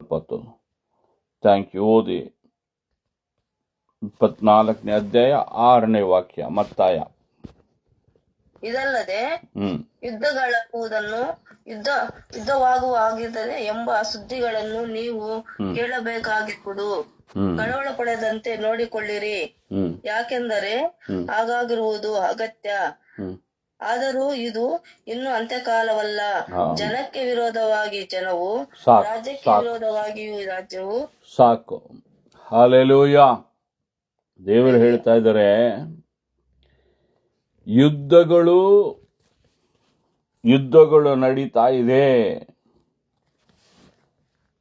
20. Thank you. ಓದಿ 24ನೇ ಅಧ್ಯಾಯ 6ನೇ ವಾಕ್ಯ. ಮತ್ತಾಯ. ಇದಲ್ಲದೆ ಯುದ್ಧವಾಗುವಾಗಿದೆ ಎಂಬ ಸುದ್ದಿಗಳನ್ನು ನೀವು ಕೇಳಬೇಕಾಗಿರುವುದು ಕಳವಳ ಪಡೆದಂತೆ ನೋಡಿಕೊಳ್ಳಿರಿ. ಯಾಕೆಂದರೆ ಹಾಗಾಗಿರುವುದು ಅಗತ್ಯ. ಆದರೂ ಇದು ಇನ್ನು ಅಂತ್ಯಕಾಲವಲ್ಲ. ಜನಕ್ಕೆ ವಿರೋಧವಾಗಿ ಜನವು, ರಾಜ್ಯಕ್ಕೆ ವಿರೋಧವಾಗಿಯೂ ರಾಜ್ಯವು. ಸಾಕು. ಹಲ್ಲೆಲೂಯಾ. ದೇವರು ಹೇಳ್ತಾ ಇದ್ದಾರೆ, ಯುದ್ಧಗಳು ನಡೀತಾ ಇದೆ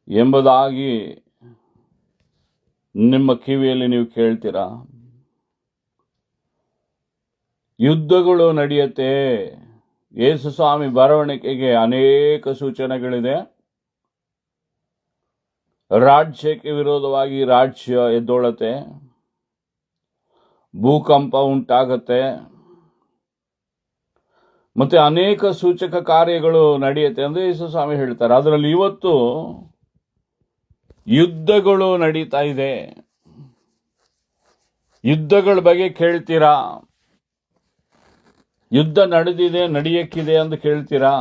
ಎಂಬುದಾಗಿ ನಿಮ್ಮ ಕಿವಿಯಲ್ಲಿ ನೀವು ಕೇಳ್ತೀರಾ? ಯುದ್ಧಗಳು ನಡೆಯುತ್ತೆ. ಯೇಸು ಸ್ವಾಮಿ ಬರವಣಿಗೆಗೆ ಅನೇಕ ಸೂಚನೆಗಳಿದೆ. ರಾಜ್ಯಕ್ಕೆ ವಿರೋಧವಾಗಿ ರಾಜ್ಯ ಎದ್ದೊಳತ್ತೆ, ಭೂಕಂಪ ಉಂಟಾಗತ್ತೆ, ಮತ್ತೆ ಅನೇಕ ಸೂಚಕ ಕಾರ್ಯಗಳು ನಡೆಯುತ್ತೆ ಎಂದು ಯೇಸು ಸ್ವಾಮಿ ಹೇಳ್ತಾರೆ. ಅದರಲ್ಲಿ ಇವತ್ತು ಯುದ್ಧಗಳು ನಡೀತಾ ಇದೆ. ಯುದ್ಧಗಳ ಬಗ್ಗೆ ಕೇಳ್ತೀರಾ? ಯುದ್ಧ ನಡೆದಿದೆ, ನಡೆಯಕ್ಕಿದೆ ಎಂದು ಕೇಳ್ತೀರಾ?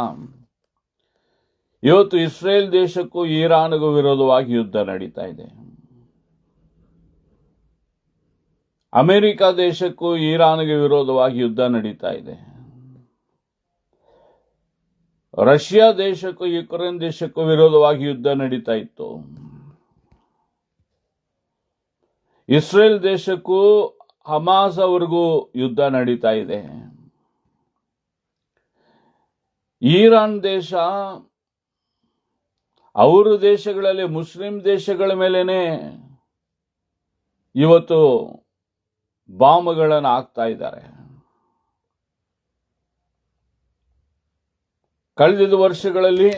ಇವತ್ತು ಇಸ್ರೇಲ್ ದೇಶಕ್ಕೂ ಇರಾನ್ಗೂ ವಿರೋಧವಾಗಿ ಯುದ್ಧ ನಡೀತಾ ಇದೆ. ಅಮೆರಿಕ ದೇಶಕ್ಕೂ ಇರಾನ್ಗೆ ವಿರೋಧವಾಗಿ ಯುದ್ಧ ನಡೀತಾ ಇದೆ. ರಷ್ಯಾ ದೇಶಕ್ಕೂ ಯುಕ್ರೇನ್ ದೇಶಕ್ಕೂ ವಿರೋಧವಾಗಿ ಯುದ್ಧ ನಡೀತಾ ಇತ್ತು. ಇಸ್ರೇಲ್ ದೇಶಕ್ಕೂ ಹಮಾಸ್ ಅವರಿಗೂ ಯುದ್ಧ ನಡೀತಾ ಇದೆ. ಇರಾನ್ ದೇಶ ಅವರ ದೇಶಗಳಲ್ಲಿ ಮುಸ್ಲಿಂ ದೇಶಗಳ ಮೇಲೇನೆ ಇವತ್ತು ಬಾಂಬ್ಗಳನ್ನು ಹಾಕ್ತಾ ಇದ್ದಾರೆ. ಕಳೆದ ವರ್ಷಗಳಲ್ಲಿ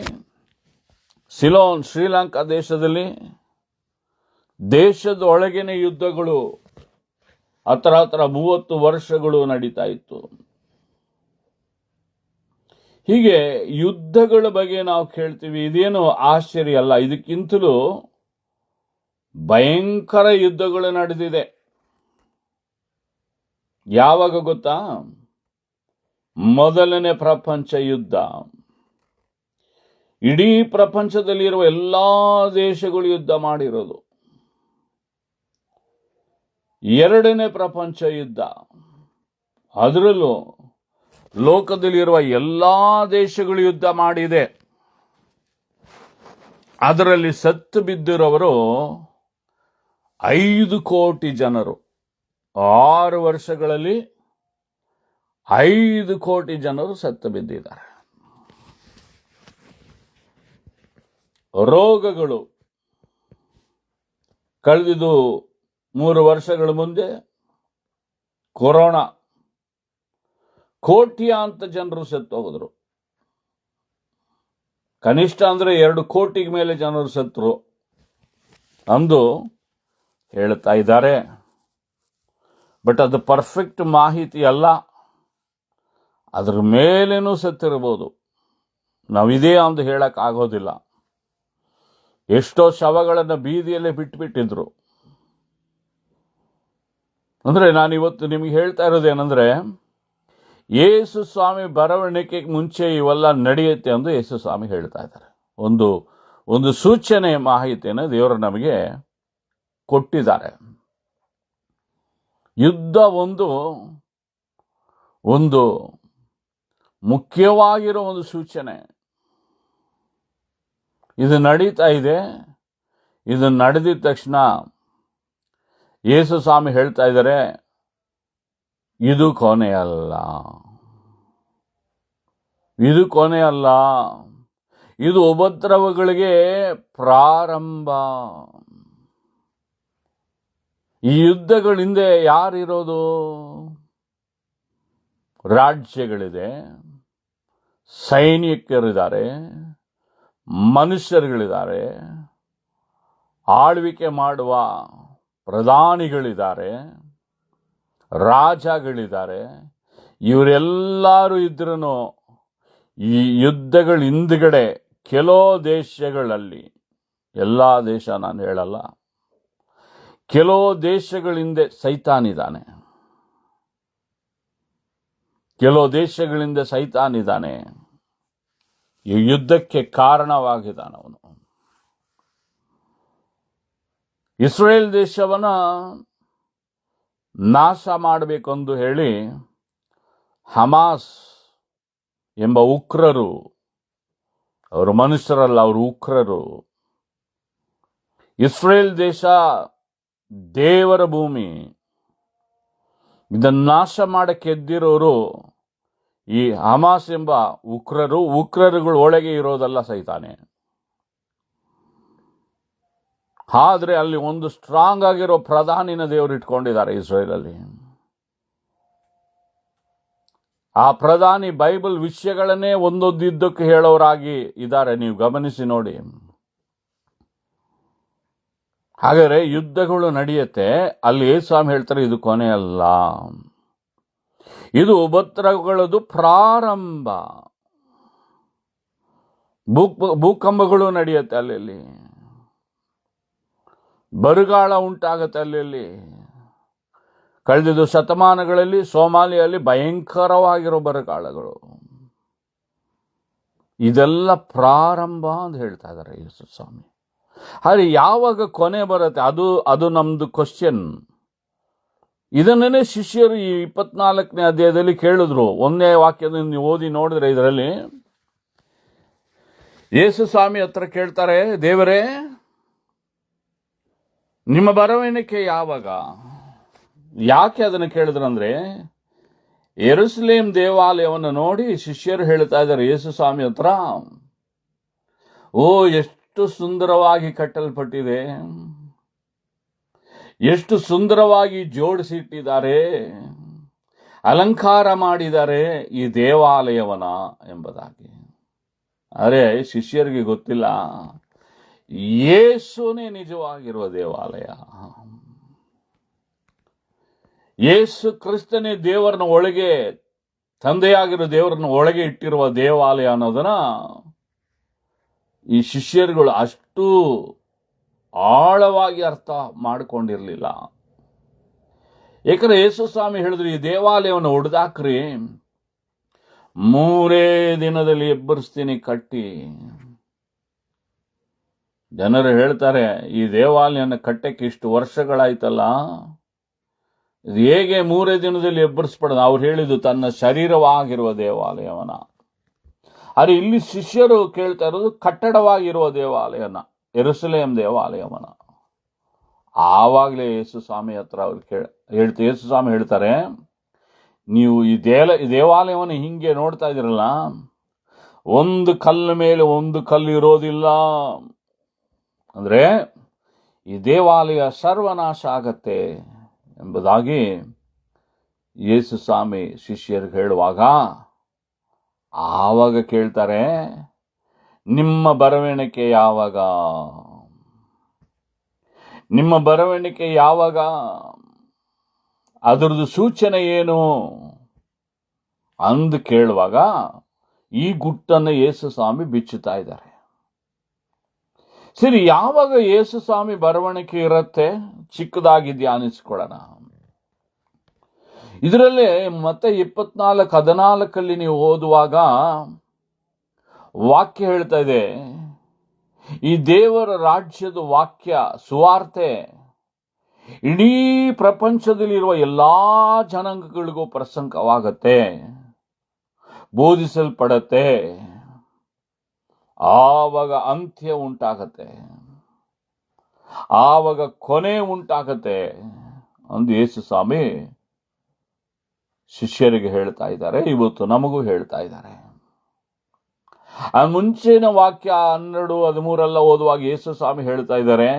ಸಿಲೋನ್ ಶ್ರೀಲಂಕಾ ದೇಶದಲ್ಲಿ ದೇಶದ ಒಳಗಿನ ಯುದ್ಧಗಳು ಹತ್ರ 30 ವರ್ಷಗಳು ನಡೀತಾ ಇತ್ತು. ಹೀಗೆ ಯುದ್ಧಗಳ ಬಗ್ಗೆ ನಾವು ಕೇಳ್ತೀವಿ. ಇದೇನು ಆಶ್ಚರ್ಯ ಅಲ್ಲ. ಇದಕ್ಕಿಂತಲೂ ಭಯಂಕರ ಯುದ್ಧಗಳು ನಡೆದಿದೆ. ಯಾವಾಗ ಗೊತ್ತಾ? ಮೊದಲನೇ ಪ್ರಪಂಚ ಯುದ್ಧ. ಇಡೀ ಪ್ರಪಂಚದಲ್ಲಿರುವ ಎಲ್ಲಾ ದೇಶಗಳು ಯುದ್ಧ ಮಾಡಿರೋದು. ಎರಡನೇ ಪ್ರಪಂಚ ಯುದ್ಧ, ಅದರಲ್ಲೂ ಲೋಕದಲ್ಲಿರುವ ಎಲ್ಲಾ ದೇಶಗಳು ಯುದ್ಧ ಮಾಡಿದೆ. ಅದರಲ್ಲಿ ಸತ್ತು ಬಿದ್ದಿರೋರು 5 ಕೋಟಿ ಜನರು. 6 ವರ್ಷಗಳಲ್ಲಿ 5 ಕೋಟಿ ಜನರು ಸತ್ತು ಬಿದ್ದಿದ್ದಾರೆ. ರೋಗಗಳು ಕಳೆದಿದ್ದು 3 ವರ್ಷಗಳ ಮುಂದೆ ಕೊರೋನಾ, ಕೋಟ್ಯಾಂತ ಜನರು ಸತ್ತು ಹೋದ್ರು. ಕನಿಷ್ಠ ಅಂದ್ರೆ 2 ಕೋಟಿಗೆ ಮೇಲೆ ಜನರು ಸತ್ತರು ಅಂದು ಹೇಳ್ತಾ ಇದ್ದಾರೆ. ಬಟ್ ಅದು ಪರ್ಫೆಕ್ಟ್ ಮಾಹಿತಿ ಅಲ್ಲ. ಅದ್ರ ಮೇಲೇನೂ ಸತ್ತಿರಬಹುದು. ನಾವಿದೇ ಅಂತ ಹೇಳಕ್ ಆಗೋದಿಲ್ಲ. ಎಷ್ಟೋ ಶವಗಳನ್ನು ಬೀದಿಯಲ್ಲೇ ಬಿಟ್ಬಿಟ್ಟಿದ್ರು. ಅಂದ್ರೆ ನಾನಿವತ್ತು ನಿಮ್ಗೆ ಹೇಳ್ತಾ ಇರೋದೇನೆಂದ್ರೆ, ಯೇಸು ಸ್ವಾಮಿ ಬರವಣಿಗೆಗೆ ಮುಂಚೆ ಇವೆಲ್ಲ ನಡೆಯುತ್ತೆ ಎಂದು ಯೇಸು ಸ್ವಾಮಿ ಹೇಳ್ತಾ ಇದ್ದಾರೆ. ಒಂದು ಸೂಚನೆ ಮಾಹಿತಿಯನ್ನು ದೇವರು ನಮಗೆ ಕೊಟ್ಟಿದ್ದಾರೆ. ಯುದ್ಧ ಒಂದು ಮುಖ್ಯವಾಗಿರೋ ಒಂದು ಸೂಚನೆ. ಇದು ನಡೀತಾ ಇದೆ. ಇದು ನಡೆದಿದ ತಕ್ಷಣ ಯೇಸು ಸ್ವಾಮಿ ಹೇಳ್ತಾ ಇದ್ದಾರೆ, ಇದು ಕೊನೆಯಲ್ಲ, ಇದು ಕೊನೆಯಲ್ಲ, ಇದು ಉಪದ್ರವಗಳಿಗೆ ಪ್ರಾರಂಭ. ಈ ಯುದ್ಧಗಳ ಹಿಂದೆ ಯಾರಿರೋದು? ರಾಜ್ಯಗಳಿದೆ, ಸೈನಿಕರಿದ್ದಾರೆ, ಮನುಷ್ಯರುಗಳಿದ್ದಾರೆ, ಆಳ್ವಿಕೆ ಮಾಡುವ ಪ್ರಧಾನಿಗಳಿದ್ದಾರೆ, ರಾಜಗಳಿದ್ದಾರೆ. ಇವರೆಲ್ಲರೂ ಇದ್ರೂ ಈ ಯುದ್ಧಗಳ ಹಿಂದುಗಡೆ ಕೆಲವು ದೇಶಗಳಲ್ಲಿ ಎಲ್ಲ ದೇಶ ನಾನು ಹೇಳಲ್ಲ. ಕೆಲವು ದೇಶಗಳಿಂದ ಸೈತಾನಿದ್ದಾನೆ, ಕೆಲವು ದೇಶಗಳಿಂದ ಸೈತಾನಿದ್ದಾನೆ. ಈ ಯುದ್ಧಕ್ಕೆ ಕಾರಣವಾಗಿದ್ದಾನೆ ಅವನು. ಇಸ್ರೇಲ್ ದೇಶವನ್ನ ನಾಶ ಮಾಡಬೇಕೆಂದು ಹೇಳಿ ಹಮಾಸ್ ಎಂಬ ಉಗ್ರರು, ಅವರು ಮನುಷ್ಯರಲ್ಲ, ಅವರು ಉಗ್ರರು, ಇಸ್ರೇಲ್ ದೇಶ ದೇವರ ಭೂಮಿ, ಇದನ್ನು ನಾಶ ಮಾಡಕ್ಕೆ ಎದ್ದಿರೋರು ಈ ಹಮಾಸ್ ಎಂಬ ಉಗ್ರರುಗಳು ಒಳಗೆ ಇರೋದಲ್ಲ ಸೈತಾನೆ. ಆದ್ರೆ ಅಲ್ಲಿ ಒಂದು ಸ್ಟ್ರಾಂಗ್ ಆಗಿರೋ ಪ್ರಧಾನಿನ ದೇವರು ಇಟ್ಕೊಂಡಿದ್ದಾರೆ ಇಸ್ರೇಲಲ್ಲಿ. ಆ ಪ್ರಧಾನಿ ಬೈಬಲ್ ವಿಷಯಗಳನ್ನೇ ಒಂದೊಂದು ಯುದ್ಧಕ್ಕೆ ಹೇಳೋರಾಗಿ ಇದ್ದಾರೆ, ನೀವು ಗಮನಿಸಿ ನೋಡಿ. ಹಾಗಾದ್ರೆ ಯುದ್ಧಗಳು ನಡೆಯುತ್ತೆ, ಅಲ್ಲಿ ಯೇಸುಸ್ವಾಮಿ ಹೇಳ್ತಾರೆ ಇದು ಕೊನೆ ಅಲ್ಲ, ಇದು ಉಪದ್ರವಗಳದು ಪ್ರಾರಂಭ. ಭೂಕಂಪಗಳು ನಡೆಯುತ್ತೆ, ಅಲ್ಲಿ ಬರಗಾಲ ಉಂಟಾಗತ್ತೆ. ಅಲ್ಲಿ ಕಳೆದಿದ್ದು ಶತಮಾನಗಳಲ್ಲಿ ಸೋಮಾಲಿಯಲ್ಲಿ ಭಯಂಕರವಾಗಿರೋ ಬರಗಾಲಗಳು, ಇದೆಲ್ಲ ಪ್ರಾರಂಭ ಅಂತ ಹೇಳ್ತಾ ಇದ್ದಾರೆ ಯೇಸುಸ್ವಾಮಿ. ಆದರೆ ಯಾವಾಗ ಕೊನೆ ಬರುತ್ತೆ ಅದು ನಮ್ದು ಕ್ವಶನ್. ಇದನ್ನೇ ಶಿಷ್ಯರು ಈ 24ನೇ ಅಧ್ಯಾಯದಲ್ಲಿ ಕೇಳಿದ್ರು. ಒಂದೇ ವಾಕ್ಯದಿಂದ ನೀವು ಓದಿ ನೋಡಿದ್ರೆ ಇದರಲ್ಲಿ ಯೇಸುಸ್ವಾಮಿ ಹತ್ರ ಕೇಳ್ತಾರೆ, ದೇವರೇ ನಿಮ್ಮ ಬರವಣಿಗೆ ಯಾವಾಗ? ಯಾಕೆ ಅದನ್ನು ಕೇಳಿದ್ರಂದ್ರೆ, ಯೆರೂಸಲೇಮ್ ದೇವಾಲಯವನ್ನು ನೋಡಿ ಶಿಷ್ಯರು ಹೇಳ್ತಾ ಇದ್ದಾರೆ ಯೇಸುಸ್ವಾಮಿ ಹತ್ರ, ಓ ಎಷ್ಟು ಸುಂದರವಾಗಿ ಕಟ್ಟಲ್ಪಟ್ಟಿದೆ, ಎಷ್ಟು ಸುಂದರವಾಗಿ ಜೋಡಿಸಿಟ್ಟಿದ್ದಾರೆ, ಅಲಂಕಾರ ಮಾಡಿದ್ದಾರೆ ಈ ದೇವಾಲಯವನ ಎಂಬುದಾಗಿ. ಆದರೆ ಶಿಷ್ಯರಿಗೆ ಗೊತ್ತಿಲ್ಲ, ಯೇಸುನೇ ನಿಜವಾಗಿರುವ ದೇವಾಲಯ, ಯೇಸು ಕ್ರಿಸ್ತನೇ ದೇವರನ್ನ ಒಳಗೆ, ತಂದೆಯಾಗಿರೋ ದೇವರನ್ನ ಒಳಗೆ ಇಟ್ಟಿರುವ ದೇವಾಲಯ ಅನ್ನೋದನ್ನ ಈ ಶಿಷ್ಯರುಗಳು ಅಷ್ಟು ಆಳವಾಗಿ ಅರ್ಥ ಮಾಡಿಕೊಂಡಿರಲಿಲ್ಲ. ಏಕೆಂದ್ರೆ ಯೇಸುಸ್ವಾಮಿ ಹೇಳಿದ್ರು, ಈ ದೇವಾಲಯವನ್ನು ಒಡೆದಾಕ್ರಿ, 3 ದಿನದಲ್ಲಿ ಎಬ್ಬರಿಸ್ತೀನಿ ಕಟ್ಟಿ. ಜನರು ಹೇಳ್ತಾರೆ, ಈ ದೇವಾಲಯನ ಕಟ್ಟಕ್ಕೆ ಇಷ್ಟು ವರ್ಷಗಳಾಯ್ತಲ್ಲ, ಇದು ಹೇಗೆ 3 ದಿನದಲ್ಲಿ ಎಬ್ಬರಿಸ್ಪಡೋದು? ಅವ್ರು ಹೇಳಿದ್ದು ತನ್ನ ಶರೀರವಾಗಿರುವ ದೇವಾಲಯವನ. ಆದರೆ ಇಲ್ಲಿ ಶಿಷ್ಯರು ಕೇಳ್ತಾ ಇರೋದು ಕಟ್ಟಡವಾಗಿರುವ ದೇವಾಲಯನ, ಯೆರೂಸಲೇಮ್ ದೇವಾಲಯವನ. ಆವಾಗಲೇ ಯೇಸುಸ್ವಾಮಿ ಹತ್ರ ಅವ್ರು ಯೇಸುಸ್ವಾಮಿ ಹೇಳ್ತಾರೆ, ನೀವು ಈ ದೇವಾಲಯವನ್ನು ಹಿಂಗೆ ನೋಡ್ತಾ ಇದ್ದೀರಲ್ಲ, ಒಂದು ಕಲ್ಲು ಮೇಲೆ ಒಂದು ಕಲ್ಲು ಇರೋದಿಲ್ಲ. ಅಂದ್ರೆ ಈ ದೇವಾಲಯ ಸರ್ವನಾಶ ಆಗತ್ತೆ ಎಂಬುದಾಗಿ ಯೇಸುಸ್ವಾಮಿ ಶಿಷ್ಯರಿಗೆ ಹೇಳುವಾಗ, ಆವಾಗ ಕೇಳ್ತಾರೆ, ನಿಮ್ಮ ಬರವಣಿಗೆ ಯಾವಾಗ? ನಿಮ್ಮ ಬರವಣಿಗೆ ಯಾವಾಗ? ಅದರದ್ದು ಸೂಚನೆ ಏನು ಅಂದು ಕೇಳುವಾಗ ಈ ಗುಟ್ಟನ್ನು ಯೇಸುಸ್ವಾಮಿ ಬಿಚ್ಚುತ್ತಾ ಇದ್ದಾರೆ. ಸರಿ, ಯಾವಾಗ ಯೇಸುಸ್ವಾಮಿ ಬರವಣಿಗೆ ಇರುತ್ತೆ? ಚಿಕ್ಕದಾಗಿ ಧ್ಯಾನಿಸ್ಕೊಳ್ಳೋಣ. ಇದರಲ್ಲೇ ಮತ್ತೆ 24:14 ನೀವು ಓದುವಾಗ ವಾಕ್ಯ ಹೇಳ್ತಾ ಇದೆ, ಈ ದೇವರ ರಾಜ್ಯದ ವಾಕ್ಯ ಸುವಾರ್ತೆ ಇಡೀ ಪ್ರಪಂಚದಲ್ಲಿರುವ ಎಲ್ಲಾ ಜನಾಂಗಗಳಿಗೂ ಪ್ರಸಂಗವಾಗತ್ತೆ, ಬೋಧಿಸಲ್ಪಡತ್ತೆ, ಆವಾಗ ಅಂತ್ಯ ಉಂಟಾಗತ್ತೆ, ಆವಾಗ ಕೊನೆ ಉಂಟಾಗತ್ತೆ ಅಂದು ಯೇಸುಸ್ವಾಮಿ ಶಿಷ್ಯರಿಗೆ ಹೇಳ್ತಾ ಇದ್ದಾರೆ, ಇವತ್ತು ನಮಗೂ ಹೇಳ್ತಾ ಇದ್ದಾರೆ. ಆ ಮುಂಚಿನ ವಾಕ್ಯ 12-13 ಓದುವಾಗ ಯೇಸುಸ್ವಾಮಿ ಹೇಳ್ತಾ ಇದ್ದಾರೆ,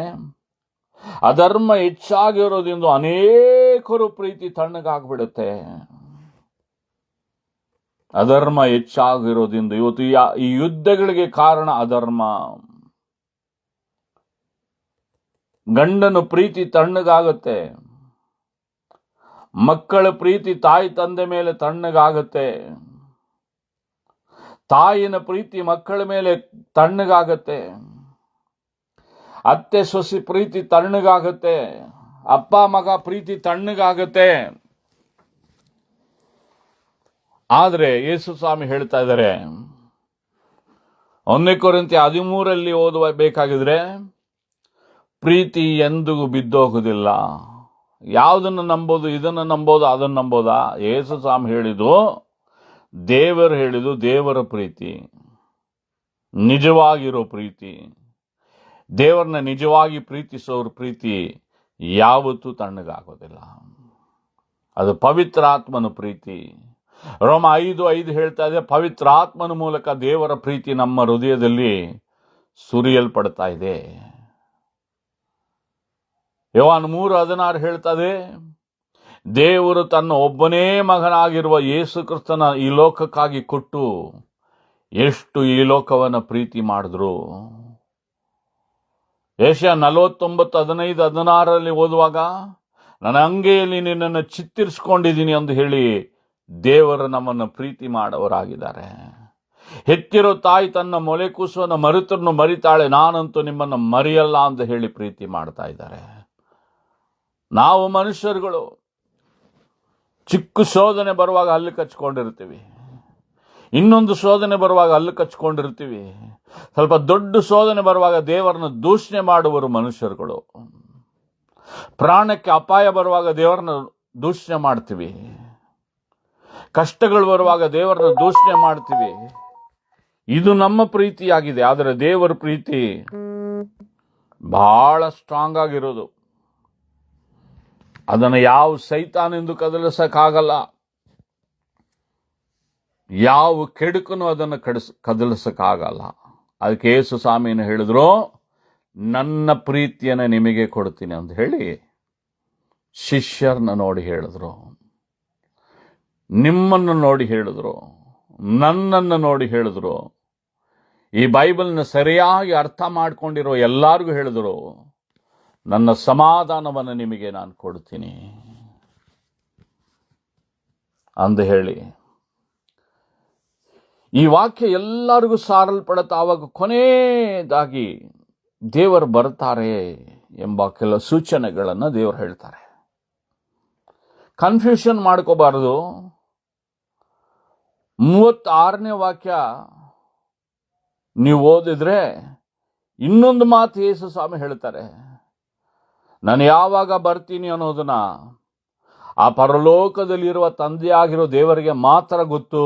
ಅಧರ್ಮ ಹೆಚ್ಚಾಗಿರೋದ್ರಿಂದ ಅನೇಕರು ಪ್ರೀತಿ ತಣ್ಣಗಾಗ್ಬಿಡುತ್ತೆ. ಅಧರ್ಮ ಹೆಚ್ಚಾಗಿರೋದ್ರಿಂದ ಇವತ್ತು ಈ ಯುದ್ಧಗಳಿಗೆ ಕಾರಣ ಅಧರ್ಮ. ಗಂಡನ ಪ್ರೀತಿ ತಣ್ಣಗಾಗುತ್ತೆ, ಮಕ್ಕಳ ಪ್ರೀತಿ ತಾಯಿ ತಂದೆ ಮೇಲೆ ತಣ್ಣಗಾಗುತ್ತೆ, ತಾಯಿನ ಪ್ರೀತಿ ಮಕ್ಕಳ ಮೇಲೆ ತಣ್ಣಗಾಗತ್ತೆ, ಅತ್ತೆ ಸೊಸಿ ಪ್ರೀತಿ ತಣ್ಣಗಾಗುತ್ತೆ, ಅಪ್ಪ ಮಗ ಪ್ರೀತಿ ತಣ್ಣಗಾಗುತ್ತೆ. ಆದ್ರೆ ಯೇಸು ಸ್ವಾಮಿ ಹೇಳ್ತಾ ಇದ್ದಾರೆ, 1 ಕೊರಿಂಥಿ 13 ಓದಬೇಕಾಗಿದ್ರೆ, ಪ್ರೀತಿ ಎಂದಿಗೂ ಬಿದ್ದೋಗುದಿಲ್ಲ. ಯಾವುದನ್ನು ನಂಬೋದು? ಇದನ್ನು ನಂಬೋದು, ಅದನ್ನು ನಂಬೋದಾ? ಯೇಸು ಸ್ವಾಮಿ ಹೇಳಿದ್ದು, ದೇವರು ಹೇಳಿದ್ದು ದೇವರ ಪ್ರೀತಿ, ನಿಜವಾಗಿರೋ ಪ್ರೀತಿ, ದೇವರನ್ನ ನಿಜವಾಗಿ ಪ್ರೀತಿಸೋರ ಪ್ರೀತಿ ಯಾವತ್ತೂ ತಣ್ಣಗಾಗೋದಿಲ್ಲ. ಅದು ಪವಿತ್ರಾತ್ಮನ ಪ್ರೀತಿ. ರೋಮ 5:5 ಹೇಳ್ತಾ ಇದೆ, ಪವಿತ್ರಾತ್ಮನ ಮೂಲಕ ದೇವರ ಪ್ರೀತಿ ನಮ್ಮ ಹೃದಯದಲ್ಲಿ ಸುರಿಯಲ್ಪಡ್ತಾ ಇದೆ. ಯೋಹಾನ 3:16 ಹೇಳ್ತದೆ, ದೇವರು ತನ್ನ ಒಬ್ಬನೇ ಮಗನಾಗಿರುವ ಯೇಸು ಕ್ರಿಸ್ತನ ಈ ಲೋಕಕ್ಕಾಗಿ ಕೊಟ್ಟು ಎಷ್ಟು ಈ ಲೋಕವನ್ನು ಪ್ರೀತಿ ಮಾಡಿದ್ರು. ಯೆಶಾಯ 49:15-16 ಓದುವಾಗ, ನನ್ನ ಅಂಗೈಯಲ್ಲಿ ನಿನ್ನನ್ನು ಚಿತ್ರಿಸ್ಕೊಂಡಿದ್ದೀನಿ ಎಂದು ಹೇಳಿ ದೇವರು ನಮ್ಮನ್ನು ಪ್ರೀತಿ ಮಾಡೋರಾಗಿದ್ದಾರೆ. ಹೆತ್ತಿರೋ ತಾಯಿ ತನ್ನ ಮೊಲೆ ಕೂಸುವನ್ನು ಮರೆತರನ್ನು ಮರಿತಾಳೆ, ನಾನಂತೂ ನಿಮ್ಮನ್ನು ಮರೆಯಲ್ಲ ಅಂತ ಹೇಳಿ ಪ್ರೀತಿ ಮಾಡ್ತಾ ಇದ್ದಾರೆ. ನಾವು ಮನುಷ್ಯರುಗಳು ಚಿಕ್ಕ ಶೋಧನೆ ಬರುವಾಗ ಹಲ್ಲು ಕಚ್ಕೊಂಡಿರ್ತೀವಿ, ಇನ್ನೊಂದು ಶೋಧನೆ ಬರುವಾಗ ಹಲ್ಲು ಕಚ್ಕೊಂಡಿರ್ತೀವಿ, ಸ್ವಲ್ಪ ದೊಡ್ಡ ಶೋಧನೆ ಬರುವಾಗ ದೇವರನ್ನ ದೂಷಣೆ ಮಾಡುವರು ಮನುಷ್ಯರುಗಳು. ಪ್ರಾಣಕ್ಕೆ ಅಪಾಯ ಬರುವಾಗ ದೇವರನ್ನ ದೂಷಣೆ ಮಾಡ್ತೀವಿ, ಕಷ್ಟಗಳು ಬರುವಾಗ ದೇವರನ್ನ ದೂಷಣೆ ಮಾಡ್ತೀವಿ. ಇದು ನಮ್ಮ ಪ್ರೀತಿಯಾಗಿದೆ. ಆದರೆ ದೇವರ ಪ್ರೀತಿ ಬಹಳ ಸ್ಟ್ರಾಂಗ್ ಆಗಿರೋದು. ಅದನ್ನು ಯಾವ ಸೈತಾನೆಂದು ಕದಲಿಸಕ್ಕಾಗಲ್ಲ, ಯಾವ ಕೆಡುಕನು ಅದನ್ನು ಕದಲಿಸಕ್ಕಾಗಲ್ಲ. ಅದಕ್ಕೆ ಯೇಸು ಸ್ವಾಮಿನ ಹೇಳಿದ್ರು, ನನ್ನ ಪ್ರೀತಿಯನ್ನು ನಿಮಗೆ ಕೊಡ್ತೀನಿ ಅಂತ ಹೇಳಿ ಶಿಷ್ಯರನ್ನ ನೋಡಿ ಹೇಳಿದ್ರು, ನಿಮ್ಮನ್ನು ನೋಡಿ ಹೇಳಿದ್ರು, ನನ್ನನ್ನು ನೋಡಿ ಹೇಳಿದ್ರು. ಈ ಬೈಬಲ್ನ ಸರಿಯಾಗಿ ಅರ್ಥ ಮಾಡ್ಕೊಂಡಿರೋ ಎಲ್ಲರಿಗೂ ಹೇಳಿದ್ರು, ನನ್ನ ಸಮಾಧಾನವನ್ನು ನಿಮಗೆ ನಾನು ಕೊಡ್ತೀನಿ ಅಂದು ಹೇಳಿ. ಈ ವಾಕ್ಯ ಎಲ್ಲರಿಗೂ ಸಾರಲ್ಪಡುತ್ತೆ. ಆವಾಗ ಕೊನೆಯದಾಗಿ ದೇವರು ಬರ್ತಾರೆ ಎಂಬ ಕೆಲವು ಸೂಚನೆಗಳನ್ನು ದೇವರು ಹೇಳ್ತಾರೆ. ಕನ್ಫ್ಯೂಷನ್ ಮಾಡ್ಕೋಬಾರದು. 36ನೇ ವಾಕ್ಯ ನೀವು ಓದಿದ್ರೆ ಇನ್ನೊಂದು ಮಾತು ಯೇಸು ಸ್ವಾಮಿ ಹೇಳ್ತಾರೆ, ನಾನು ಯಾವಾಗ ಬರ್ತೀನಿ ಅನ್ನೋದನ್ನ ಆ ಪರಲೋಕದಲ್ಲಿರುವ ತಂದೆಯಾಗಿರೋ ದೇವರಿಗೆ ಮಾತ್ರ ಗೊತ್ತು,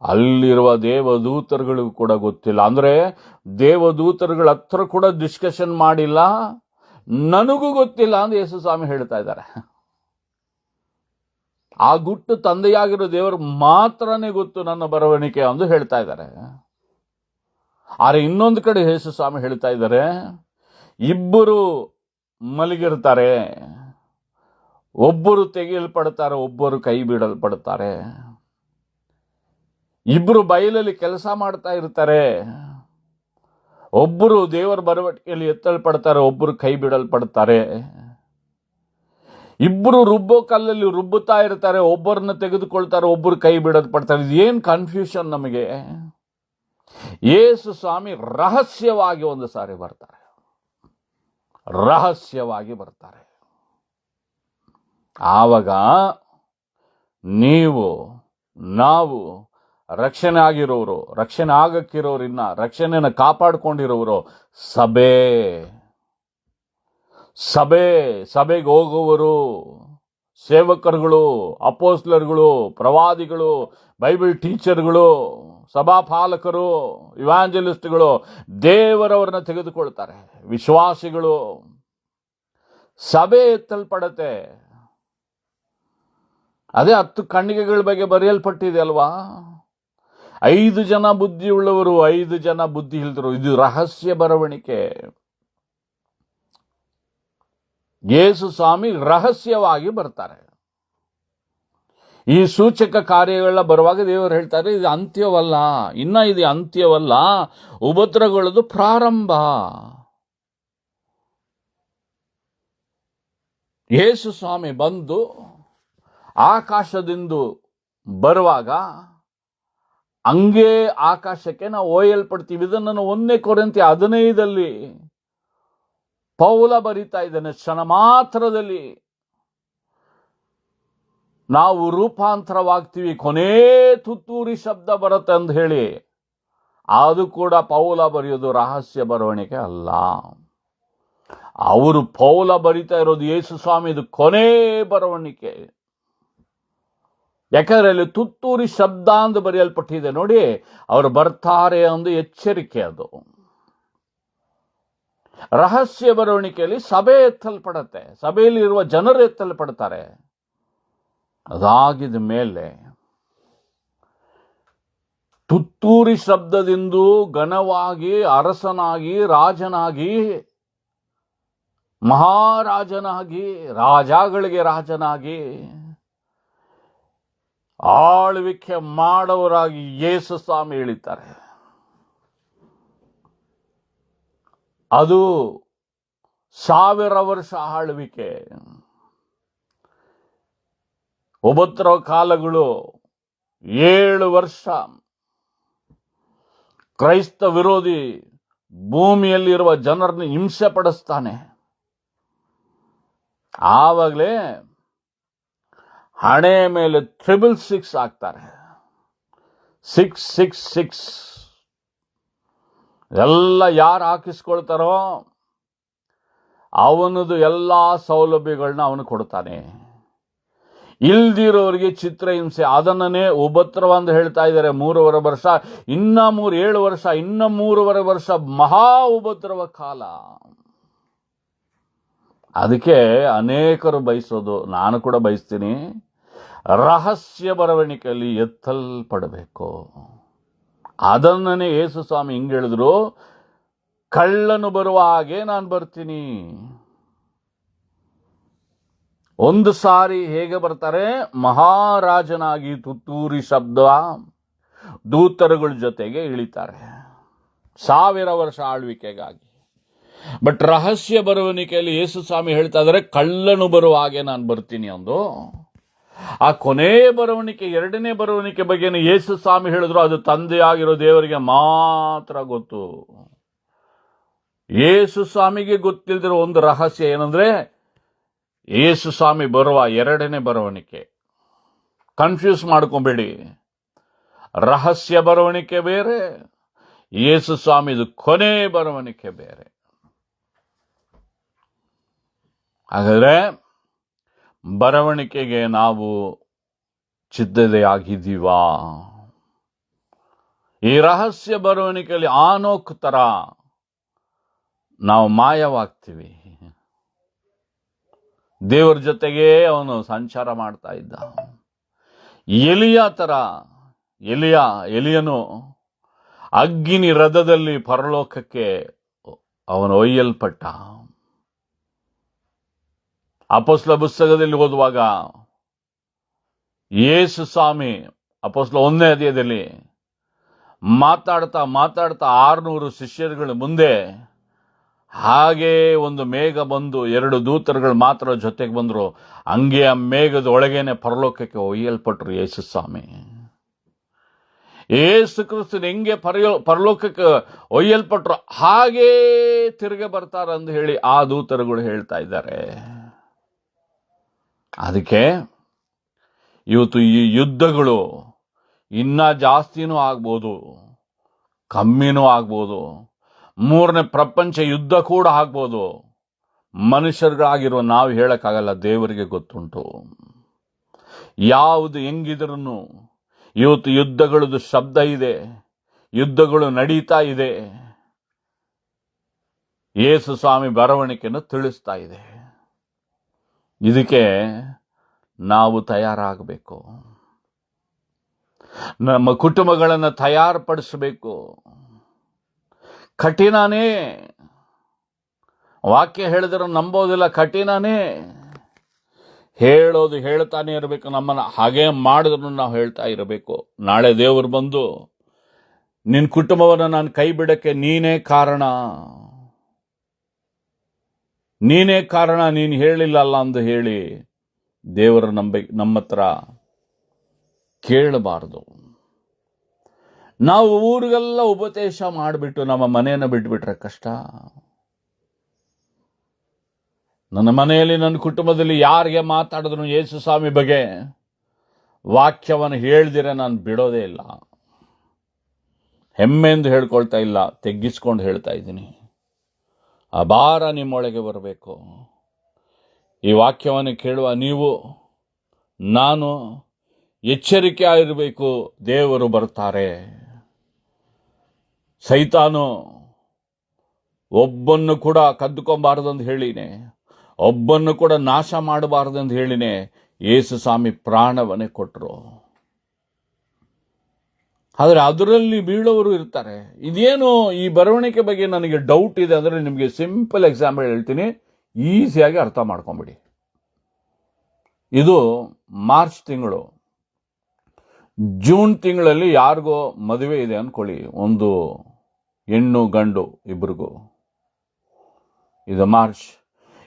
ಅಲ್ಲಿರುವ ದೇವದೂತರುಗಳಿಗೂ ಕೂಡ ಗೊತ್ತಿಲ್ಲ. ಅಂದ್ರೆ ದೇವದೂತರುಗಳ ಹತ್ರ ಕೂಡ ಡಿಸ್ಕಷನ್ ಮಾಡಿಲ್ಲ, ನನಗೂ ಗೊತ್ತಿಲ್ಲ ಅಂತ ಯೇಸು ಸ್ವಾಮಿ ಹೇಳ್ತಾ ಇದ್ದಾರೆ. ಆ ಗುಟ್ಟು ತಂದೆಯಾಗಿರೋ ದೇವರು ಮಾತ್ರನೇ ಗೊತ್ತು ನನ್ನ ಬರವಣಿಗೆ ಎಂದು ಹೇಳ್ತಾ ಇದ್ದಾರೆ. ಆದರೆ ಇನ್ನೊಂದು ಕಡೆ ಯೇಸು ಸ್ವಾಮಿ ಹೇಳ್ತಾ ಇದ್ದಾರೆ, ಇಬ್ಬರು ಮಲಗಿರ್ತಾರೆ, ಒಬ್ಬರು ತೆಗೆಯಲ್ಪಡ್ತಾರೆ, ಒಬ್ಬರು ಕೈ ಬಿಡಲ್ಪಡ್ತಾರೆ. ಇಬ್ಬರು ಬಯಲಲ್ಲಿ ಕೆಲಸ ಮಾಡ್ತಾ ಇರ್ತಾರೆ, ಒಬ್ಬರು ದೇವರ ಬರವಣಿಗೆಯಲ್ಲಿ ಎತ್ತಲ್ಪಡ್ತಾರೆ, ಒಬ್ಬರು ಕೈ ಬಿಡಲ್ಪಡ್ತಾರೆ. ಇಬ್ಬರು ರುಬ್ಬೋ ಕಲ್ಲಲ್ಲಿ ರುಬ್ಬುತ್ತಾ ಇರ್ತಾರೆ, ಒಬ್ಬರನ್ನ ತೆಗೆದುಕೊಳ್ತಾರೆ, ಒಬ್ಬರು ಕೈ ಬಿಡಲ್ಪಡ್ತಾರೆ. ಇದೇನು ಕನ್ಫ್ಯೂಷನ್ ನಮಗೆ. ಯೇಸು ಸ್ವಾಮಿ ರಹಸ್ಯವಾಗಿ ಒಂದು ಸಾರಿ ಬರ್ತಾರೆ, ರಹಸ್ಯವಾಗಿ ಬರ್ತಾರೆ. ಆವಾಗ ನೀವು ನಾವು ರಕ್ಷಣೆ ಆಗಿರೋರು, ರಕ್ಷಣೆ ಆಗಕ್ಕಿರೋರು, ಇನ್ನ ರಕ್ಷಣೆನ ಕಾಪಾಡಿಕೊಂಡಿರೋರು ಸಭೆಗೆ ಹೋಗುವವರು, ಸೇವಕರುಗಳು, ಅಪೋಸ್ಲರುಗಳು, ಪ್ರವಾದಿಗಳು, ಬೈಬಲ್ ಟೀಚರ್ಗಳು, ಸಭಾಪಾಲಕರು, ಇವಾಂಜಲಿಸ್ಟ್ಗಳು ದೇವರವರನ್ನ ತೆಗೆದುಕೊಳ್ತಾರೆ. ವಿಶ್ವಾಸಿಗಳು, ಸಭೆ ಎತ್ತಲ್ಪಡತ್ತೆ. ಅದೇ 10 ಕಣ್ಣಿಗೆಗಳ ಬಗ್ಗೆ ಬರೆಯಲ್ಪಟ್ಟಿದೆ ಅಲ್ವಾ. 5 ಜನ ಬುದ್ಧಿಯುಳ್ಳವರು, 5 ಜನ ಬುದ್ಧಿ ಇಲ್ದರು. ಇದು ರಹಸ್ಯ ಬರವಣಿಗೆ. ಯೇಸು ಸ್ವಾಮಿ ರಹಸ್ಯವಾಗಿ ಬರ್ತಾರೆ. ಈ ಸೂಚಕ ಕಾರ್ಯಗಳ ಬರುವಾಗ ದೇವರು ಹೇಳ್ತಾರೆ, ಇದು ಅಂತ್ಯವಲ್ಲ, ಇನ್ನ ಇದು ಅಂತ್ಯವಲ್ಲ, ಉಪದ್ರವಗಳದು ಪ್ರಾರಂಭ. ಯೇಸು ಸ್ವಾಮಿ ಬಂದು ಆಕಾಶದಿಂದ ಬರುವಾಗ ಹಂಗೆ ಆಕಾಶಕ್ಕೆ ನಾವು ಒಯ್ಯಲ್ಪಡ್ತೀವಿ. ಇದನ್ನು 1 ಕೊರಿಂಥಿ 15 ಪೌಲ ಬರಿತಾ ಇದ್ದಾನೆ. ಕ್ಷಣ ಮಾತ್ರದಲ್ಲಿ ನಾವು ರೂಪಾಂತರವಾಗ್ತೀವಿ, ಕೊನೇ ತುತ್ತೂರಿ ಶಬ್ದ ಬರುತ್ತೆ ಅಂತ ಹೇಳಿ. ಅದು ಕೂಡ ಪೌಲ ಬರೆಯೋದು ರಹಸ್ಯ ಬರವಣಿಗೆ ಅಲ್ಲ. ಅವರು ಪೌಲ ಬರಿತಾ ಇರೋದು ಯೇಸು ಸ್ವಾಮಿದು ಕೊನೆ ಬರವಣಿಗೆ. ಯಾಕಂದ್ರೆ ಅಲ್ಲಿ ತುತ್ತೂರಿ ಶಬ್ದ ಅಂತ ಬರೆಯಲ್ಪಟ್ಟಿದೆ ನೋಡಿ. ಅವರು ಬರ್ತಾರೆ ಒಂದು ಎಚ್ಚರಿಕೆ. ಅದು ರಹಸ್ಯ ಬರವಣಿಗೆಯಲ್ಲಿ ಸಭೆ ಎತ್ತಲ್ಪಡತ್ತೆ, ಸಭೆಯಲ್ಲಿ ಇರುವ ಜನರು ಎತ್ತಲ್ಪಡ್ತಾರೆ. ಅದಾಗಿದ ಮೇಲೆ ತುತ್ತೂರಿ ಶಬ್ದದಿಂದ ಘನವಾಗಿ ಅರಸನಾಗಿ, ರಾಜನಾಗಿ, ಮಹಾರಾಜನಾಗಿ, ರಾಜಗಳಿಗೆ ರಾಜನಾಗಿ, ಆಳ್ವಿಕೆ ಮಾಡೋರಾಗಿ ಯೇಸು ಸ್ವಾಮಿ ಹೇಳಿದ್ದಾರೆ. ಅದು 1000 ವರ್ಷ ಆಳ್ವಿಕೆ. ಉಪದ್ರವ ಕಾಲಗಳು 7 ವರ್ಷ. ಕ್ರೈಸ್ತ ವಿರೋಧಿ ಭೂಮಿಯಲ್ಲಿರುವ ಜನರನ್ನು ಹಿಂಸೆ ಪಡಿಸ್ತಾನೆ. ಆವಾಗಲೇ ಹಣೆ ಮೇಲೆ 666 ಹಾಕ್ತಾರೆ. 666 ಎಲ್ಲ ಯಾರು ಹಾಕಿಸ್ಕೊಳ್ತಾರೋ ಅವನದು ಎಲ್ಲ ಸೌಲಭ್ಯಗಳನ್ನ ಅವನು ಕೊಡ್ತಾನೆ. ಇಲ್ದಿರೋರಿಗೆ ಚಿತ್ರಹಿಂಸೆ, ಅದನ್ನೇ ಉಪದ್ರವ ಅಂತ ಹೇಳ್ತಾ ಇದ್ದಾರೆ. 3.5 ವರ್ಷ, ಇನ್ನ 7 ವರ್ಷ, ಇನ್ನ 3.5 ವರ್ಷ ಮಹಾ ಉಪದ್ರವ ಕಾಲ. ಅದಕ್ಕೆ ಅನೇಕರು ಬಯಸೋದು, ನಾನು ಕೂಡ ಬಯಸ್ತೀನಿ, ರಹಸ್ಯ ಬರವಣಿಗೆಯಲ್ಲಿ ಎತ್ತಲ್ಪಡಬೇಕು. ಅದನ್ನೇ ಯೇಸು ಸ್ವಾಮಿ ಹಿಂಗೆ ಹೇಳಿದ್ರು, ಕಳ್ಳನು ಬರುವ ಹಾಗೆ ನಾನು ಬರ್ತೀನಿ. ಒಂದು ಸಾರಿ ಹೇಗೆ ಬರ್ತಾರೆ? ಮಹಾರಾಜನಾಗಿ ತುತ್ತೂರಿ ಶಬ್ದ ದೂತರುಗಳ ಜೊತೆಗೆ ಇಳಿತಾರೆ 1000 ವರ್ಷ ಆಳ್ವಿಕೆಗಾಗಿ. ಬಟ್ ರಹಸ್ಯ ಬರವಣಿಗೆಯಲ್ಲಿ ಯೇಸು ಸ್ವಾಮಿ ಹೇಳ್ತಾ ಇದ್ದಾರೆ, ಕಳ್ಳನು ಬರುವ ಹಾಗೆ ನಾನು ಬರ್ತೀನಿ ಅಂದು. ಆ ಕೊನೆ ಬರವಣಿಗೆ, 2ನೇ ಬರವಣಿಗೆ ಬಗ್ಗೆ ಯೇಸು ಸ್ವಾಮಿ ಹೇಳಿದ್ರು, ಅದು ತಂದೆಯಾಗಿರೋ ದೇವರಿಗೆ ಮಾತ್ರ ಗೊತ್ತು. ಯೇಸು ಸ್ವಾಮಿಗೆ ಗೊತ್ತಿಲ್ದಿರೋ ಒಂದು ರಹಸ್ಯ ಏನಂದ್ರೆ, ಯೇಸು ಸ್ವಾಮಿ ಬರುವ 2ನೇ ಬರವಣಿಗೆ. ಕನ್ಫ್ಯೂಸ್ ಮಾಡ್ಕೊಂಬೇಡಿ. ರಹಸ್ಯ ಬರವಣಿಗೆ ಬೇರೆ, ಯೇಸು ಸ್ವಾಮಿದು ಕೊನೆ ಬರವಣಿಗೆ ಬೇರೆ. ಹಾಗಾದ್ರೆ ಬರವಣಿಗೆಗೆ ನಾವು ಸಿದ್ಧತೆಯಾಗಿದ್ದೀವಾ? ಈ ರಹಸ್ಯ ಬರವಣಿಗೆಯಲ್ಲಿ ಆನೋಕ್ ತರ ನಾವು ಮಾಯವಾಗ್ತೀವಿ. ದೇವರ ಜೊತೆಗೆ ಅವನು ಸಂಚಾರ ಮಾಡ್ತಾ ಇದ್ದ. ಎಲಿಯ ತರ, ಎಲಿಯನು ಅಗ್ನಿ ರಥದಲ್ಲಿ ಪರಲೋಕಕ್ಕೆ ಅವನು ಒಯ್ಯಲ್ಪಟ್ಟ. ಅಪೊಸ್ತಲ ಪುಸ್ತಕದಲ್ಲಿ ಓದುವಾಗ ಯೇಸು ಸ್ವಾಮಿ ಅಪೊಸ್ತಲ 1ನೇ ಅಧ್ಯಾಯದಲ್ಲಿ ಮಾತಾಡ್ತಾ 600 ಶಿಷ್ಯರುಗಳ ಮುಂದೆ ಹಾಗೆ ಒಂದು ಮೇಘ ಬಂದು 2 ದೂತರುಗಳು ಮಾತ್ರ ಜೊತೆಗೆ ಬಂದರು. ಹಂಗೆ ಆ ಮೇಘದ ಒಳಗೇನೆ ಪರಲೋಕಕ್ಕೆ ಒಯ್ಯಲ್ಪಟ್ರು ಯೇಸು ಸ್ವಾಮಿ. ಯೇಸು ಕ್ರಿಸ್ತನ ಹೆಂಗೆ ಪರಲೋಕಕ್ಕೆ ಒಯ್ಯಲ್ಪಟ್ರು ಹಾಗೇ ತಿರುಗಿ ಬರ್ತಾರಂತ ಹೇಳಿ ಆ ದೂತರುಗಳು ಹೇಳ್ತಾ ಇದ್ದಾರೆ. ಅದಕ್ಕೆ ಇವತ್ತು ಈ ಯುದ್ಧಗಳು ಇನ್ನ ಜಾಸ್ತಿನೂ ಆಗ್ಬೋದು, ಕಮ್ಮಿನೂ ಆಗ್ಬೋದು. 3ನೇ ಪ್ರಪಂಚ ಯುದ್ಧ ಕೂಡ ಆಗ್ಬೋದು. ಮನುಷ್ಯರಿಗಾಗಿರುವ ನಾವು ಹೇಳಕ್ಕಾಗಲ್ಲ, ದೇವರಿಗೆ ಗೊತ್ತುಂಟು. ಯಾವುದು ಹೆಂಗಿದ್ರೂ ಇವತ್ತು ಯುದ್ಧಗಳದ್ದು ಶಬ್ದ ಇದೆ, ಯುದ್ಧಗಳು ನಡೀತಾ ಇದೆ. ಯೇಸು ಸ್ವಾಮಿ ಬರವಣಿಗೆಯನ್ನು ತಿಳಿಸ್ತಾ ಇದೆ. ಇದಕ್ಕೆ ನಾವು ತಯಾರಾಗಬೇಕು. ನಮ್ಮ ಕುಟುಂಬಗಳನ್ನು ತಯಾರುಪಡಿಸಬೇಕು. ಕಠಿಣನೇ, ವಾಕ್ಯ ಹೇಳಿದ್ರೆ ನಂಬೋದಿಲ್ಲ, ಕಠಿಣನೇ. ಹೇಳೋದು ಹೇಳ್ತಾನೆ ಇರಬೇಕು. ನಮ್ಮನ್ನು ಹಾಗೆ ಮಾಡಿದ್ರು ನಾವು ಹೇಳ್ತಾ ಇರಬೇಕು. ನಾಳೆ ದೇವರು ಬಂದು ನಿನ್ನ ಕುಟುಂಬವನ್ನು ನಾನು ಕೈ ಬಿಡಕ್ಕೆ ನೀನೇ ಕಾರಣ, ನೀನು ಹೇಳಿಲ್ಲಲ್ಲ ಅಂದು ಹೇಳಿ ದೇವರ ನಮ್ಮ ಹತ್ರ ಕೇಳಬಾರ್ದು. ನಾವು ಊರಿಗೆಲ್ಲ ಉಪದೇಶ ಮಾಡಿಬಿಟ್ಟು ನಮ್ಮ ಮನೆಯನ್ನು ಬಿಟ್ಬಿಟ್ರೆ ಕಷ್ಟ. ನನ್ನ ಮನೆಯಲ್ಲಿ, ನನ್ನ ಕುಟುಂಬದಲ್ಲಿ ಯಾರಿಗೆ ಮಾತಾಡಿದ್ರು ಯೇಸು ಸ್ವಾಮಿ ಬಗ್ಗೆ ವಾಕ್ಯವನ್ನು ಹೇಳ್ದಿರ ನಾನು ಬಿಡೋದೇ ಇಲ್ಲ. ಹೆಮ್ಮೆಂದು ಹೇಳ್ಕೊಳ್ತಾ ಇಲ್ಲ, ತೆಗ್ಗಿಸ್ಕೊಂಡು ಹೇಳ್ತಾ ಇದ್ದೀನಿ. ಆ ಭಾರ ನಿಮ್ಮೊಳಗೆ ಬರಬೇಕು. ಈ ವಾಕ್ಯವನ್ನು ಕೇಳುವ ನೀವು, ನಾನು ಎಚ್ಚರಿಕೆ ಆಗಿರಬೇಕು. ದೇವರು ಬರ್ತಾರೆ. ಸೈತಾನು ಒಬ್ಬನ್ನು ಕೂಡ ಕದ್ದುಕೊಂಬಾರದಂದು ಹೇಳಿನೆ, ಒಬ್ಬನ್ನು ಕೂಡ ನಾಶ ಮಾಡಬಾರದಂದು ಹೇಳಿನೆ ಯೇಸು ಸ್ವಾಮಿ ಪ್ರಾಣವನ್ನೇ ಕೊಟ್ಟರು. ಆದರೆ ಅದರಲ್ಲಿ ಬೀಳೋರು ಇರ್ತಾರೆ. ಇದೇನು ಈ ಬರವಣಿಗೆ ಬಗ್ಗೆ ನನಗೆ ಡೌಟ್ ಇದೆ ಅಂದರೆ ನಿಮಗೆ ಸಿಂಪಲ್ ಎಕ್ಸಾಂಪಲ್ ಹೇಳ್ತೀನಿ, ಈಸಿಯಾಗಿ ಅರ್ಥ ಮಾಡ್ಕೊಂಬಿಡಿ. ಇದು ಮಾರ್ಚ್ ತಿಂಗಳು. ಜೂನ್ ತಿಂಗಳಲ್ಲಿ ಯಾರಿಗೋ ಮದುವೆ ಇದೆ ಅಂದ್ಕೊಳ್ಳಿ, ಒಂದು ಹೆಣ್ಣು ಗಂಡು ಇಬ್ಬರಿಗೂ. ಇದು ಮಾರ್ಚ್.